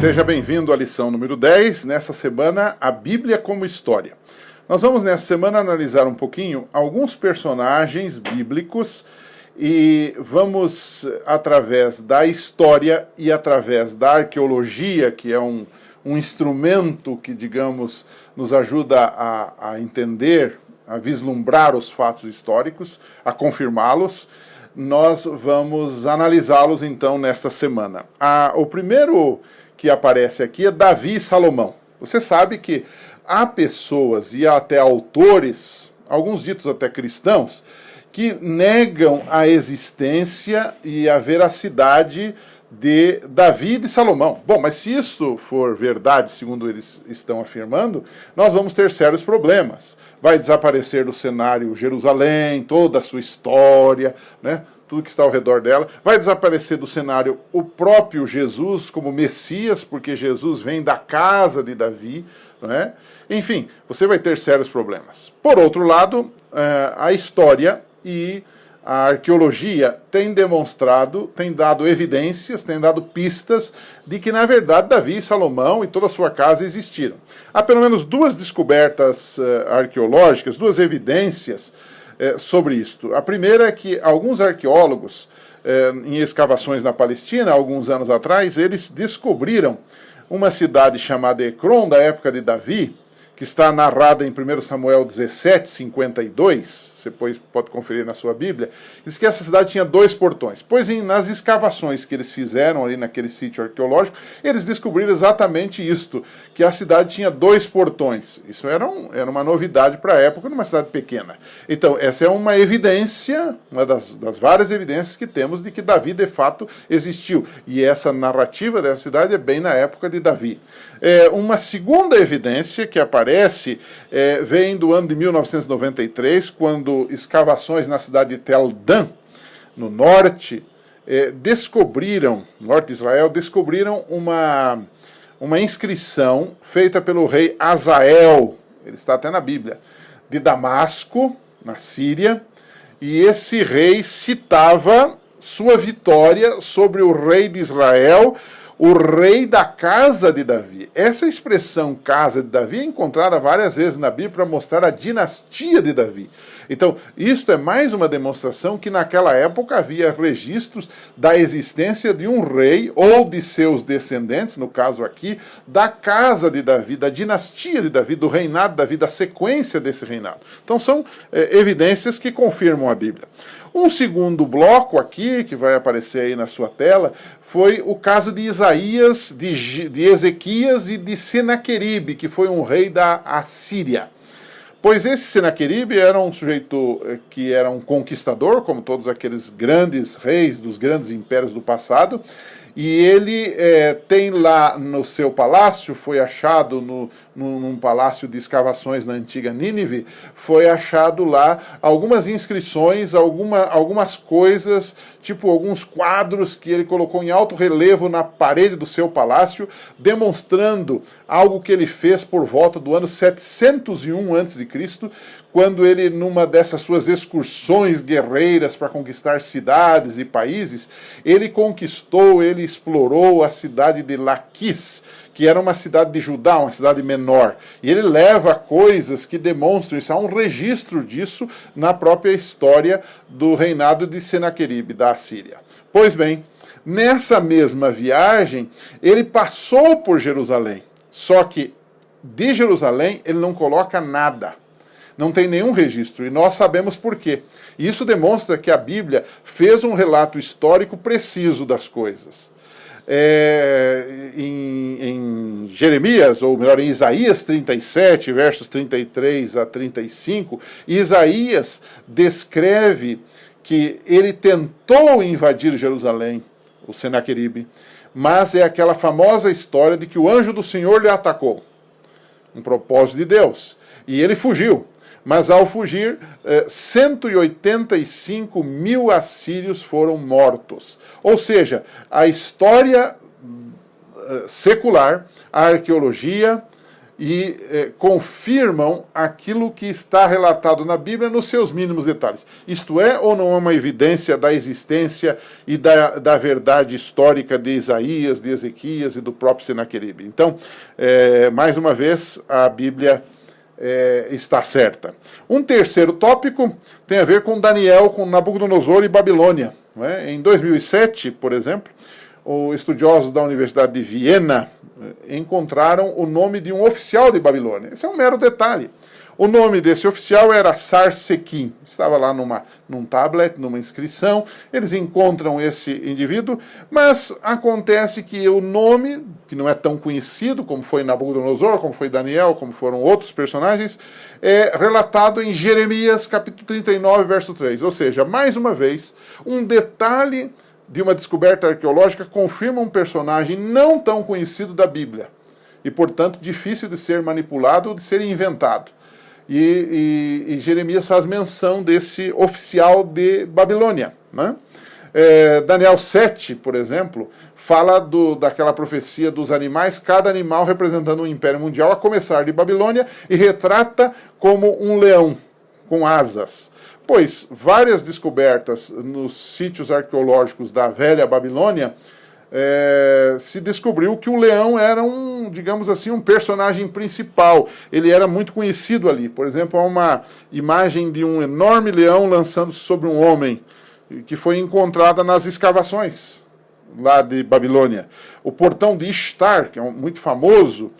Seja bem-vindo à lição número 10, nessa semana, a Bíblia como História. Nós vamos nessa semana analisar um pouquinho alguns personagens bíblicos e vamos, através da história e através da arqueologia, que é um instrumento que, digamos, nos ajuda a entender, a vislumbrar os fatos históricos, a confirmá-los, nós vamos analisá-los então nesta semana. O primeiro que aparece aqui é Davi e Salomão. Você sabe que há pessoas e até autores, alguns ditos até cristãos, que negam a existência e a veracidade de Davi e de Salomão. Bom, mas se isso for verdade, segundo eles estão afirmando, nós vamos ter sérios problemas. Vai desaparecer do cenário Jerusalém, toda a sua história, né? Tudo que está ao redor dela. Vai desaparecer do cenário o próprio Jesus como Messias, porque Jesus vem da casa de Davi, né? Enfim, você vai ter sérios problemas. Por outro lado, a história e a arqueologia têm demonstrado, têm dado evidências, têm dado pistas de que, na verdade, Davi e Salomão e toda a sua casa existiram. Há pelo menos duas descobertas arqueológicas, duas evidências sobre isto. A primeira é que alguns arqueólogos, em escavações na Palestina, alguns anos atrás, eles descobriram uma cidade chamada Ecrom, da época de Davi, que está narrada em 1 Samuel 17, 52, você pode conferir na sua Bíblia, diz que essa cidade tinha 2 portões. Pois nas escavações que eles fizeram ali naquele sítio arqueológico, eles descobriram exatamente isto, que a cidade tinha 2 portões. Isso era uma novidade para a época, numa cidade pequena. Então, essa é uma evidência, uma das várias evidências que temos de que Davi, de fato, existiu. E essa narrativa dessa cidade é bem na época de Davi. Uma segunda evidência que aparece vem do ano de 1993, quando escavações na cidade de Tel Dan, no norte, norte de Israel, descobriram uma inscrição feita pelo rei Azael, ele está até na Bíblia, de Damasco, na Síria, e esse rei citava sua vitória sobre o rei de Israel, o rei da casa de Davi. Essa expressão casa de Davi é encontrada várias vezes na Bíblia para mostrar a dinastia de Davi. Então, isto é mais uma demonstração que naquela época havia registros da existência de um rei ou de seus descendentes, no caso aqui, da casa de Davi, da dinastia de Davi, do reinado de Davi, da sequência desse reinado. Então, são evidências que confirmam a Bíblia. Um segundo bloco aqui, que vai aparecer aí na sua tela, foi o caso de Isaías, de Ezequias e de Senaqueribe, que foi um rei da Assíria. Pois esse Senaqueribe era um sujeito que era um conquistador, como todos aqueles grandes reis dos grandes impérios do passado, e ele tem lá no seu palácio, foi achado num palácio de escavações na antiga Nínive, foi achado lá algumas inscrições, algumas coisas, tipo alguns quadros que ele colocou em alto relevo na parede do seu palácio, demonstrando algo que ele fez por volta do ano 701 a.C., quando ele, numa dessas suas excursões guerreiras para conquistar cidades e países, ele explorou a cidade de Laquis, que era uma cidade de Judá, uma cidade menor. E ele leva coisas que demonstram isso. Há um registro disso na própria história do reinado de Senaqueribe, da Assíria. Pois bem, nessa mesma viagem, ele passou por Jerusalém. Só que de Jerusalém ele não coloca nada. Não tem nenhum registro, e nós sabemos por quê. E isso demonstra que a Bíblia fez um relato histórico preciso das coisas. Em Jeremias, ou melhor, em Isaías 37, versos 33 a 35, Isaías descreve que ele tentou invadir Jerusalém, o Senaqueribe, mas é aquela famosa história de que o anjo do Senhor lhe atacou, um propósito de Deus, e ele fugiu. Mas ao fugir, 185 mil assírios foram mortos. Ou seja, a história secular, a arqueologia e confirmam aquilo que está relatado na Bíblia nos seus mínimos detalhes. Isto é ou não é uma evidência da existência e da verdade histórica de Isaías, de Ezequias e do próprio Senaqueribe? Então, mais uma vez, a Bíblia está certa. Um terceiro tópico tem a ver com Daniel, com Nabucodonosor e Babilônia. Não é? Em 2007, por exemplo, os estudiosos da Universidade de Viena encontraram o nome de um oficial de Babilônia. Esse é um mero detalhe. O nome desse oficial era Sarsequim. Estava lá num tablet, numa inscrição. Eles encontram esse indivíduo, mas acontece que o nome, que não é tão conhecido como foi Nabucodonosor, como foi Daniel, como foram outros personagens, é relatado em Jeremias capítulo 39, verso 3. Ou seja, mais uma vez, um detalhe de uma descoberta arqueológica confirma um personagem não tão conhecido da Bíblia e, portanto, difícil de ser manipulado ou de ser inventado. E Jeremias faz menção desse oficial de Babilônia. Né? Daniel 7, por exemplo, fala daquela profecia dos animais, cada animal representando um império mundial, a começar de Babilônia, e retrata como um leão com asas. Pois várias descobertas nos sítios arqueológicos da velha Babilônia se descobriu que o leão era digamos assim, um personagem principal. Ele era muito conhecido ali. Por exemplo, há uma imagem de um enorme leão lançando-se sobre um homem, que foi encontrada nas escavações lá de Babilônia. O portão de Ishtar, que é muito famoso,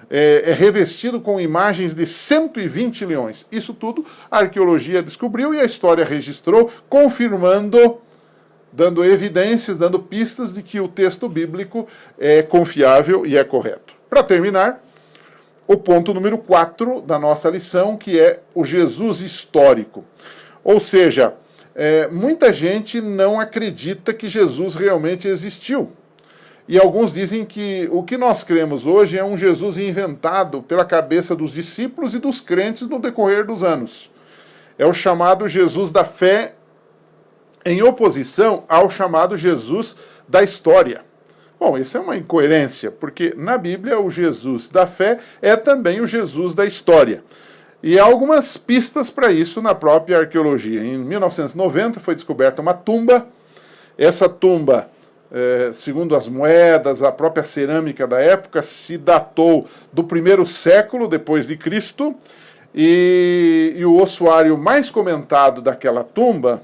é revestido com imagens de 120 leões. Isso tudo a arqueologia descobriu e a história registrou, confirmando, dando evidências, dando pistas de que o texto bíblico é confiável e é correto. Para terminar, o ponto número 4 da nossa lição, que é o Jesus histórico. Ou seja, muita gente não acredita que Jesus realmente existiu. E alguns dizem que o que nós cremos hoje é um Jesus inventado pela cabeça dos discípulos e dos crentes no decorrer dos anos. É o chamado Jesus da fé, em oposição ao chamado Jesus da história. Bom, isso é uma incoerência, porque na Bíblia o Jesus da fé é também o Jesus da história. E há algumas pistas para isso na própria arqueologia. Em 1990 foi descoberta uma tumba. Essa tumba, segundo as moedas, a própria cerâmica da época, se datou do 1º século depois de Cristo, e o ossuário mais comentado daquela tumba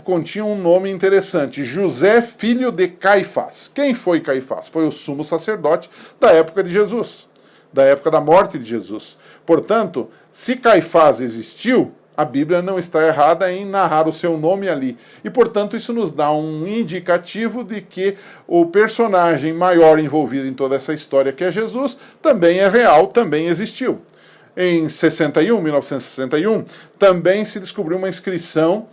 continha um nome interessante: José, filho de Caifás. Quem foi Caifás? Foi o sumo sacerdote da época de Jesus, da época da morte de Jesus. Portanto, se Caifás existiu, a Bíblia não está errada em narrar o seu nome ali. E, portanto, isso nos dá um indicativo de que o personagem maior envolvido em toda essa história, que é Jesus, também é real, também existiu. Em 1961, também se descobriu uma inscrição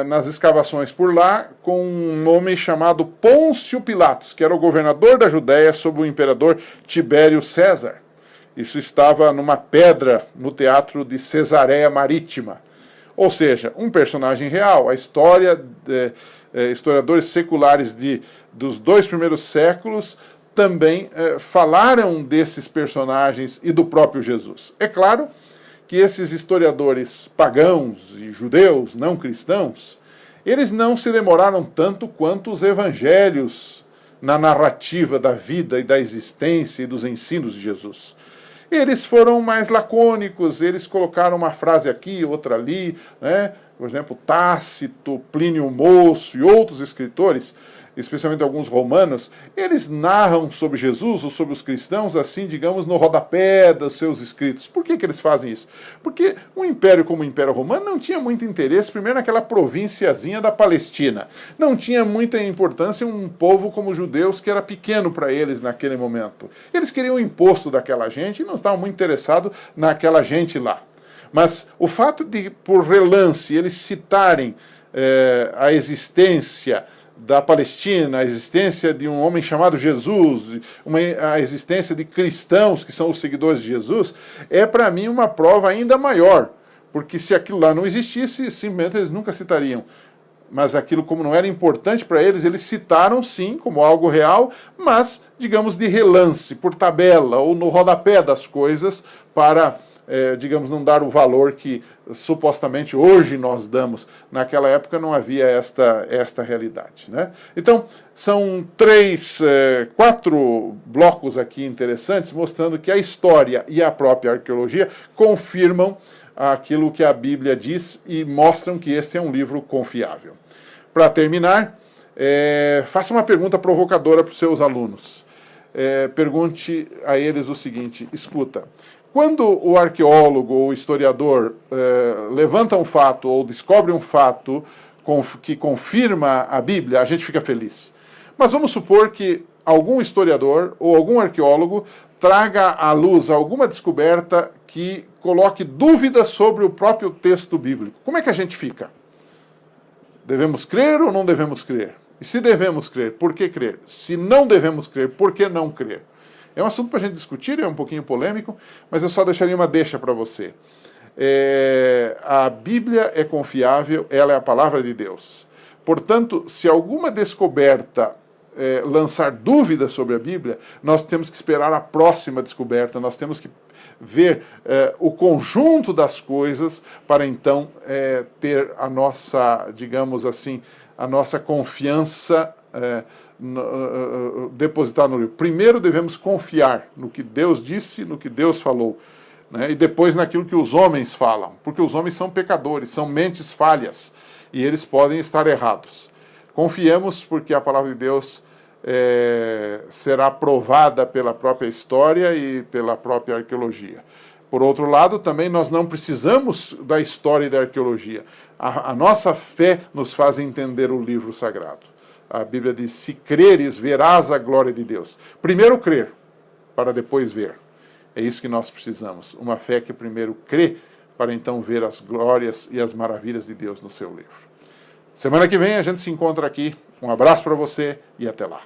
nas escavações por lá com um nome chamado Pôncio Pilatos, que era o governador da Judéia sob o imperador Tibério César. Isso estava numa pedra no teatro de Cesareia Marítima. Ou seja, um personagem real. A história, historiadores seculares dos 2 primeiros séculos também falaram desses personagens e do próprio Jesus. É claro que esses historiadores pagãos e judeus, não cristãos, eles não se demoraram tanto quanto os evangelhos na narrativa da vida e da existência e dos ensinos de Jesus. Eles foram mais lacônicos, eles colocaram uma frase aqui, outra ali, né? Por exemplo, Tácito, Plínio o Moço e outros escritores, especialmente alguns romanos, eles narram sobre Jesus ou sobre os cristãos, assim, digamos, no rodapé dos seus escritos. Por que eles fazem isso? Porque um império como o Império Romano não tinha muito interesse, primeiro, naquela provínciazinha da Palestina. Não tinha muita importância um povo como os judeus, que era pequeno para eles naquele momento. Eles queriam o imposto daquela gente e não estavam muito interessados naquela gente lá. Mas o fato de, por relance, eles citarem a existência da Palestina, a existência de um homem chamado Jesus, a existência de cristãos que são os seguidores de Jesus, é para mim uma prova ainda maior, porque se aquilo lá não existisse, simplesmente eles nunca citariam mas aquilo, como não era importante para eles, eles citaram sim como algo real, mas, digamos, de relance, por tabela ou no rodapé das coisas, para, digamos, não dar o valor que supostamente hoje nós damos. Naquela época não havia esta realidade, né? Então, são quatro blocos aqui interessantes, mostrando que a história e a própria arqueologia confirmam aquilo que a Bíblia diz e mostram que este é um livro confiável. Para terminar, faça uma pergunta provocadora para os seus alunos. Pergunte a eles o seguinte: escuta, quando o arqueólogo ou o historiador levanta um fato ou descobre um fato que confirma a Bíblia, a gente fica feliz. Mas vamos supor que algum historiador ou algum arqueólogo traga à luz alguma descoberta que coloque dúvidas sobre o próprio texto bíblico. Como é que a gente fica? Devemos crer ou não devemos crer? E se devemos crer, por que crer? Se não devemos crer, por que não crer? É um assunto para a gente discutir, é um pouquinho polêmico, mas eu só deixaria uma deixa para você. A Bíblia é confiável, ela é a palavra de Deus. Portanto, se alguma descoberta lançar dúvidas sobre a Bíblia, nós temos que esperar a próxima descoberta, nós temos que ver o conjunto das coisas para então ter a nossa, digamos assim, a nossa confiança depositada no livro. Primeiro devemos confiar no que Deus disse, no que Deus falou, né? E depois naquilo que os homens falam, porque os homens são pecadores, são mentes falhas, e eles podem estar errados. Confiemos, porque a palavra de Deus será provada pela própria história e pela própria arqueologia. Por outro lado, também nós não precisamos da história e da arqueologia. A nossa fé nos faz entender o livro sagrado. A Bíblia diz: se creres, verás a glória de Deus. Primeiro crer, para depois ver. É isso que nós precisamos. Uma fé que primeiro crê, para então ver as glórias e as maravilhas de Deus no seu livro. Semana que vem a gente se encontra aqui. Um abraço para você e até lá.